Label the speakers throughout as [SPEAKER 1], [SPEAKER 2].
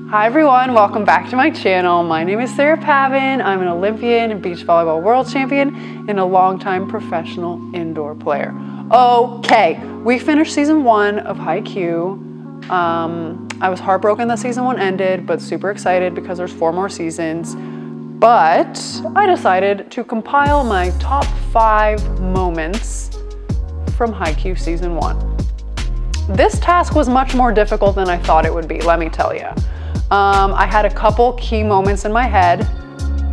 [SPEAKER 1] Hi everyone, welcome back to my channel. My name is Sarah Pavan. I'm an Olympian and beach volleyball world champion and a longtime professional indoor player. Okay, we finished season 1 of Haikyuu. I was heartbroken that season 1 ended, but super excited because there's 4 more seasons. But I decided to compile my top 5 moments from Haikyuu season 1. This task was much more difficult than I thought it would be, let me tell you. I had a couple key moments in my head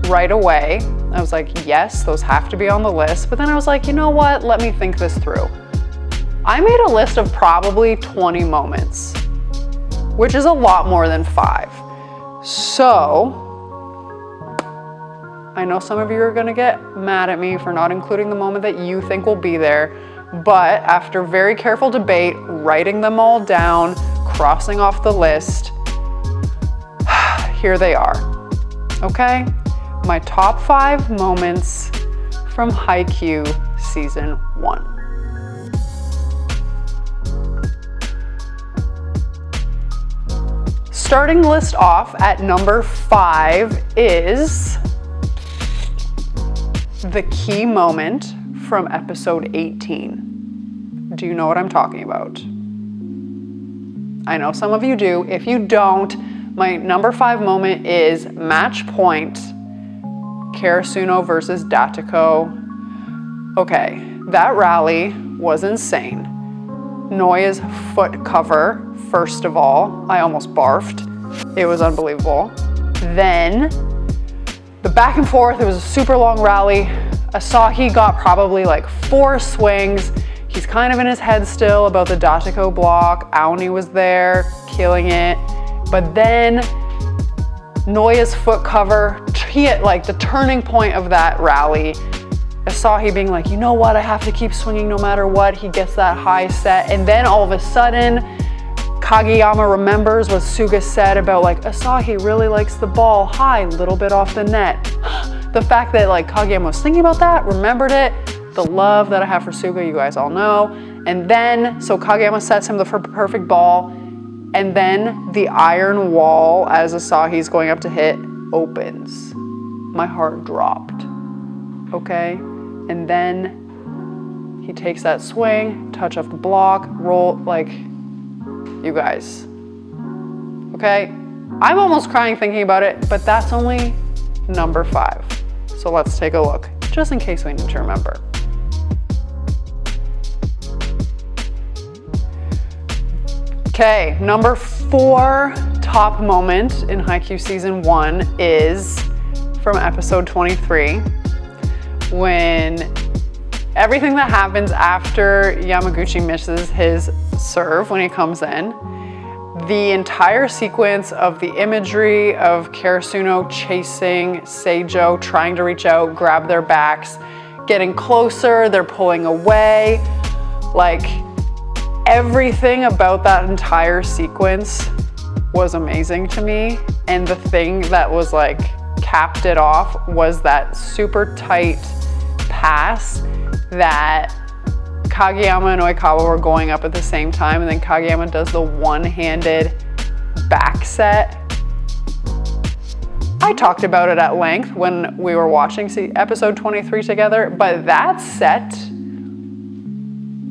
[SPEAKER 1] right away. I was like, yes, those have to be on the list. But then I was like, you know what? Let me think this through. I made a list of probably 20 moments, which is a lot more than 5. So I know some of you are gonna get mad at me for not including the moment that you think will be there, but after very careful debate, writing them all down, crossing off the list, here they are, okay? My top 5 moments from Haikyuu season 1. Starting the list off at number 5 is the key moment from episode 18. Do you know what I'm talking about? I know some of you do. If you don't, my number 5 moment is match point, Karasuno versus Datako. Okay, that rally was insane. Noya's foot cover, first of all, I almost barfed. It was unbelievable. Then the back and forth, it was a super long rally. Asahi got probably like 4 swings. He's kind of in his head still about the Datako block. Aoni was there, killing it. But then Noya's foot cover, he hit like the turning point of that rally. Asahi being like, you know what, I have to keep swinging no matter what. He gets that high set. And then all of a sudden, Kageyama remembers what Suga said about like, Asahi really likes the ball high, little bit off the net. The fact that like Kageyama was thinking about that, remembered it, the love that I have for Suga, you guys all know. And then, so Kageyama sets him the perfect ball, and then the iron wall as Asahi's going up to hit opens. My heart dropped, okay? And then he takes that swing, touch off the block, roll, like, you guys, okay? I'm almost crying thinking about it, but that's only number 5. So let's take a look, just in case we need to remember. Okay, number 4 top moment in Haikyuu season 1 is from episode 23, when everything that happens after Yamaguchi misses his serve when he comes in, the entire sequence of the imagery of Karasuno chasing Seijo, trying to reach out, grab their backs, getting closer, they're pulling away, like everything about that entire sequence was amazing to me. And the thing that was like capped it off was that super tight pass that Kageyama and Oikawa were going up at the same time, and then Kageyama does the one-handed back set. I talked about it at length when we were watching episode 23 together, but that set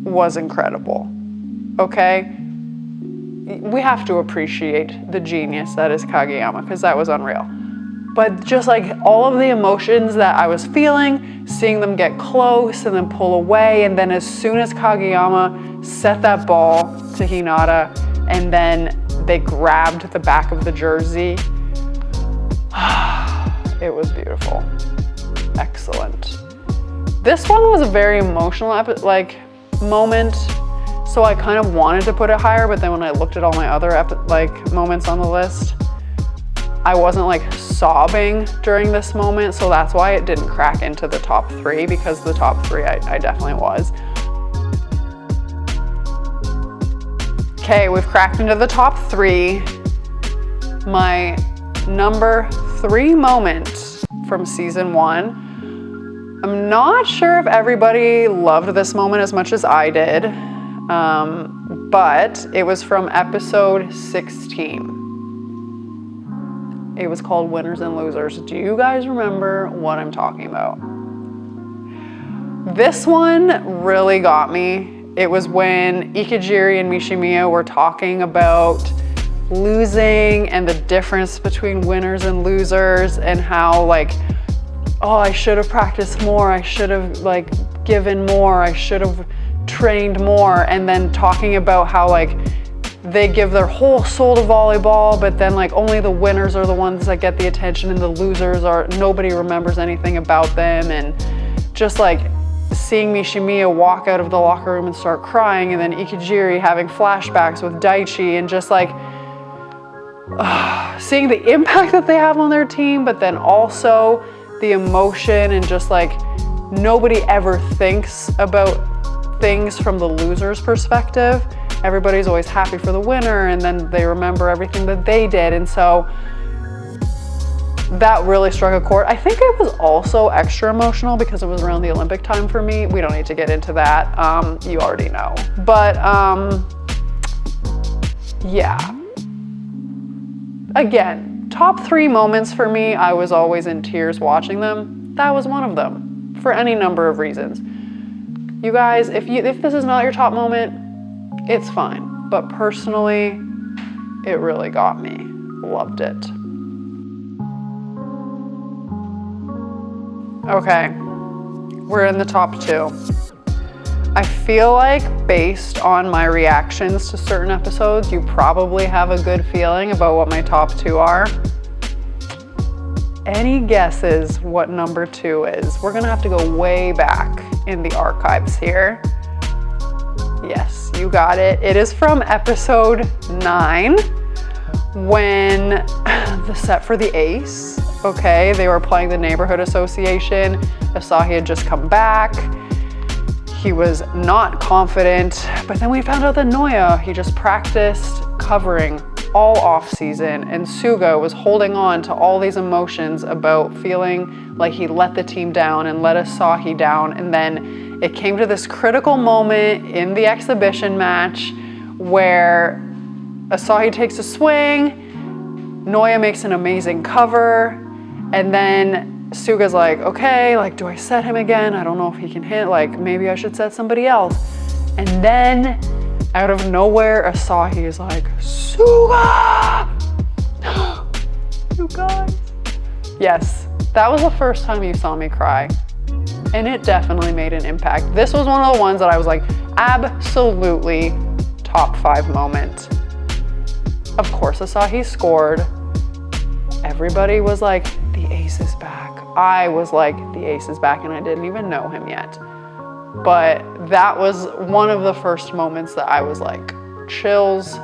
[SPEAKER 1] was incredible, okay? We have to appreciate the genius that is Kageyama, because that was unreal. But just like all of the emotions that I was feeling, seeing them get close and then pull away, and then as soon as Kageyama set that ball to Hinata and then they grabbed the back of the jersey, it was beautiful. Excellent. This one was a very emotional moment, so I kind of wanted to put it higher, but then when I looked at all my other moments on the list, I wasn't like sobbing during this moment, so that's why it didn't crack into the top 3, because the top 3 I definitely was. Okay, we've cracked into the top 3. My number 3 moment from season 1. I'm not sure if everybody loved this moment as much as I did, but it was from episode 16. It was called Winners and Losers. Do you guys remember what I'm talking about? This one really got me. It was when Ikejiri and Mishimiya were talking about losing and the difference between winners and losers, and how like, oh, I should have practiced more, I should have like given more, I should have trained more, and then talking about how like they give their whole soul to volleyball, but then like only the winners are the ones that get the attention, and the losers are, nobody remembers anything about them. And just like seeing Mishimiya walk out of the locker room and start crying, and then Ikejiri having flashbacks with Daichi, and just like seeing the impact that they have on their team, but then also the emotion, and just like nobody ever thinks about things from the loser's perspective. Everybody's always happy for the winner, and then they remember everything that they did. And so that really struck a chord. I think it was also extra emotional because it was around the Olympic time for me. We don't need to get into that. You already know. But yeah. Again, top 3 moments for me, I was always in tears watching them. That was one of them, for any number of reasons. You guys, if this is not your top moment, it's fine. But personally, it really got me. Loved it. Okay, we're in the top 2. I feel like based on my reactions to certain episodes, you probably have a good feeling about what my top 2 are. Any guesses what number 2 is? We're gonna have to go way back in the archives here. Yes, you got it. It is from episode 9, when the set for the ace, okay, they were playing the neighborhood association. Asahi had just come back. He was not confident, but then we found out that Noya, he just practiced covering all off season, and Suga was holding on to all these emotions about feeling like he let the team down and let Asahi down. And then it came to this critical moment in the exhibition match where Asahi takes a swing, Noya makes an amazing cover, and then Suga's like, okay, like, do I set him again? I don't know if he can hit, like, maybe I should set somebody else. And then, out of nowhere, Asahi is like, Suga! You guys. Yes, that was the first time you saw me cry. And it definitely made an impact. This was one of the ones that I was like, absolutely top 5 moment. Of course, Asahi scored. Everybody was like, the ace is back. I was like, the ace is back, and I didn't even know him yet. But that was one of the first moments that I was like, chills,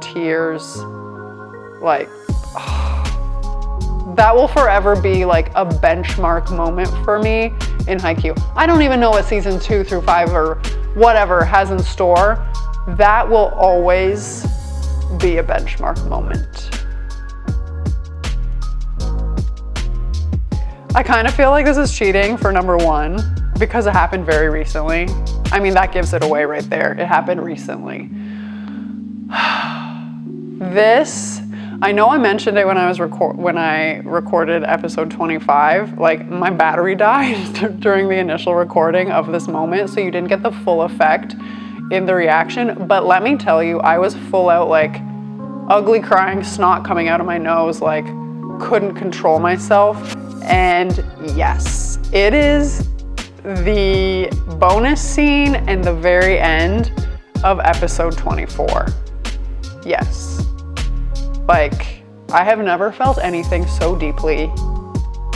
[SPEAKER 1] tears, like, that will forever be like a benchmark moment for me in Haikyuu. I don't even know what season 2 through 5 or whatever has in store. That will always be a benchmark moment. I kind of feel like this is cheating for number 1 because it happened very recently. I mean, that gives it away right there. It happened recently. This, I know I mentioned it when I recorded episode 25. Like, my battery died during the initial recording of this moment, so you didn't get the full effect in the reaction. But let me tell you, I was full out like ugly crying, snot coming out of my nose, like couldn't control myself. And yes, it is the bonus scene and the very end of episode 24. Yes. Like, I have never felt anything so deeply,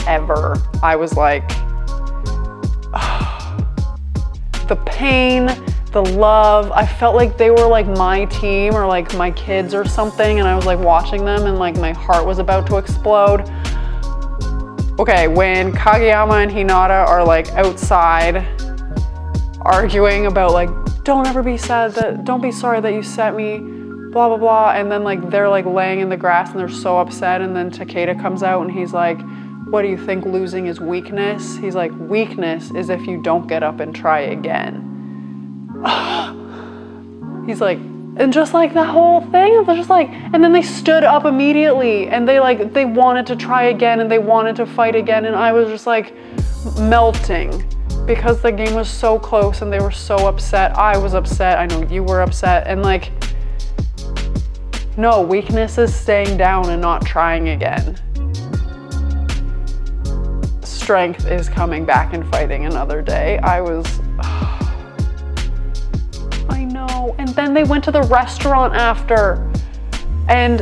[SPEAKER 1] ever. I was like, the pain, the love, I felt like they were like my team or like my kids or something, and I was like watching them and like my heart was about to explode. Okay, when Kageyama and Hinata are like outside arguing about like, don't ever be sad, don't be sorry that you set me, blah, blah, blah. And then like, they're like laying in the grass and they're so upset. And then Takeda comes out and he's like, what do you think losing is weakness? He's like, weakness is if you don't get up and try again. He's like, And just like that whole thing, it was just like, and then they stood up immediately and they wanted to try again and they wanted to fight again. And I was just like melting because the game was so close and they were so upset. I was upset. I know you were upset. And like, no, weakness is staying down and not trying again. Strength is coming back and fighting another day. I know. And then they went to the restaurant after and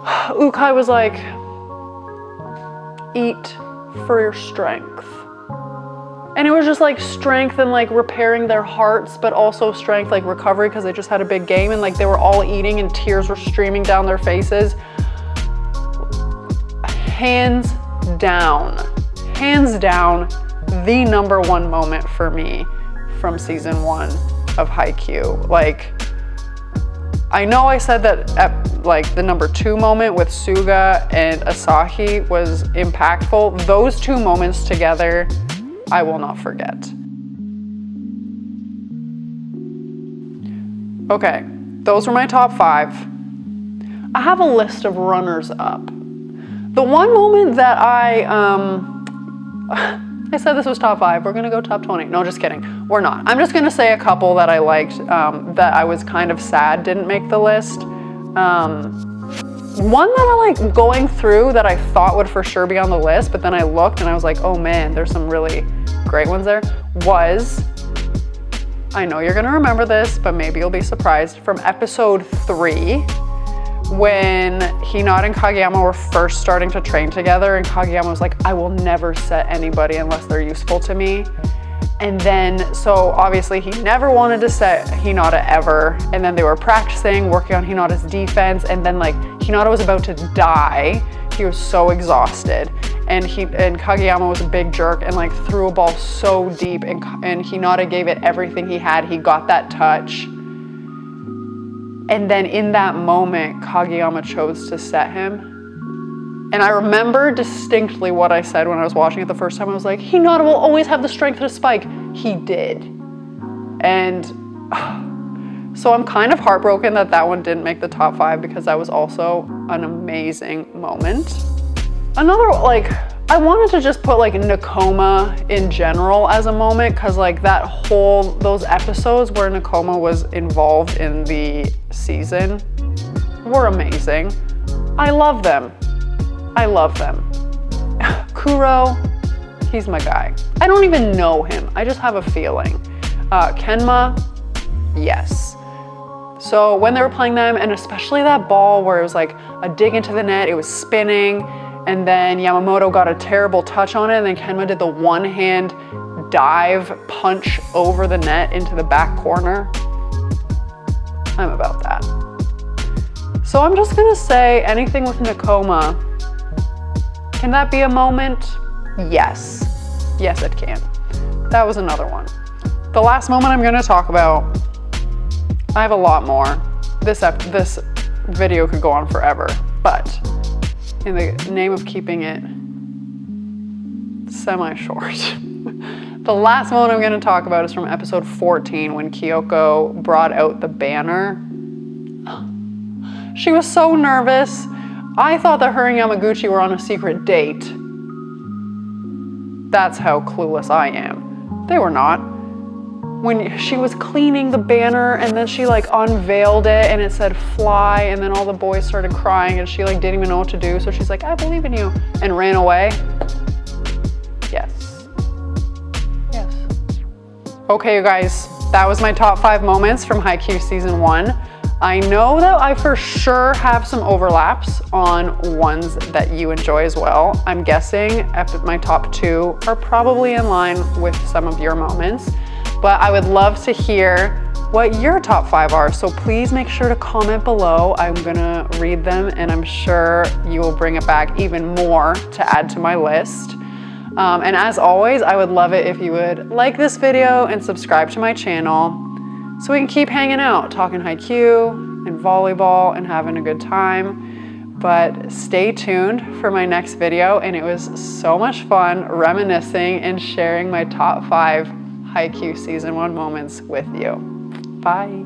[SPEAKER 1] Ukai was like, eat for your strength. And it was just like strength and like repairing their hearts, but also strength, like recovery, because they just had a big game and like they were all eating and tears were streaming down their faces. Hands down, the number one moment for me from season 1 of Haikyuu. Like, I know I said that like the number 2 moment with Suga and Asahi was impactful. Those 2 moments together, I will not forget. Okay, those were my top 5. I have a list of runners up. The one moment that I said this was top 5, we're gonna go top 20. No, just kidding, we're not. I'm just gonna say a couple that I liked, that I was kind of sad didn't make the list. One that I like going through that I thought would for sure be on the list, but then I looked and I was like, oh man, there's some really great ones there, was, I know you're gonna remember this, but maybe you'll be surprised, from episode 3, when Hinata and Kageyama were first starting to train together and Kageyama was like, I will never set anybody unless they're useful to me. And then, so obviously he never wanted to set Hinata ever. And then they were practicing, working on Hinata's defense. And then like Hinata was about to die. He was so exhausted. And Kageyama was a big jerk and like threw a ball so deep and Hinata gave it everything he had. He got that touch. And then in that moment, Kageyama chose to set him. And I remember distinctly what I said when I was watching it the first time. I was like, Hinata will always have the strength to spike. He did. And so I'm kind of heartbroken that that one didn't make the top 5 because that was also an amazing moment. Another, like, I wanted to just put like Nakoma in general as a moment because like those episodes where Nakoma was involved in the season were amazing. I love them. Kuro, he's my guy. I don't even know him. I just have a feeling. Kenma, yes. So when they were playing them, and especially that ball where it was like a dig into the net, it was spinning, and then Yamamoto got a terrible touch on it, and then Kenma did the one-hand dive punch over the net into the back corner. I'm about that. So I'm just gonna say anything with Nakoma. Can that be a moment? Yes. Yes, it can. That was another one. The last moment I'm gonna talk about, I have a lot more. This video could go on forever, but in the name of keeping it semi-short, the last moment I'm gonna talk about is from episode 14 when Kyoko brought out the banner. She was so nervous. I thought that her and Yamaguchi were on a secret date. That's how clueless I am. They were not. When she was cleaning the banner and then she like unveiled it and it said fly and then all the boys started crying and she like didn't even know what to do. So she's like, I believe in you, and ran away. Yes. Yes. Okay, you guys, that was my top 5 moments from Haikyuu season 1. I know that I for sure have some overlaps on ones that you enjoy as well. I'm guessing my top 2 are probably in line with some of your moments, but I would love to hear what your top 5 are. So please make sure to comment below. I'm gonna read them and I'm sure you will bring it back even more to add to my list. And as always, I would love it if you would like this video and subscribe to my channel so we can keep hanging out, talking Haikyuu and volleyball and having a good time. But stay tuned for my next video, and it was so much fun reminiscing and sharing my top 5 Haikyuu season 1 moments with you. Bye.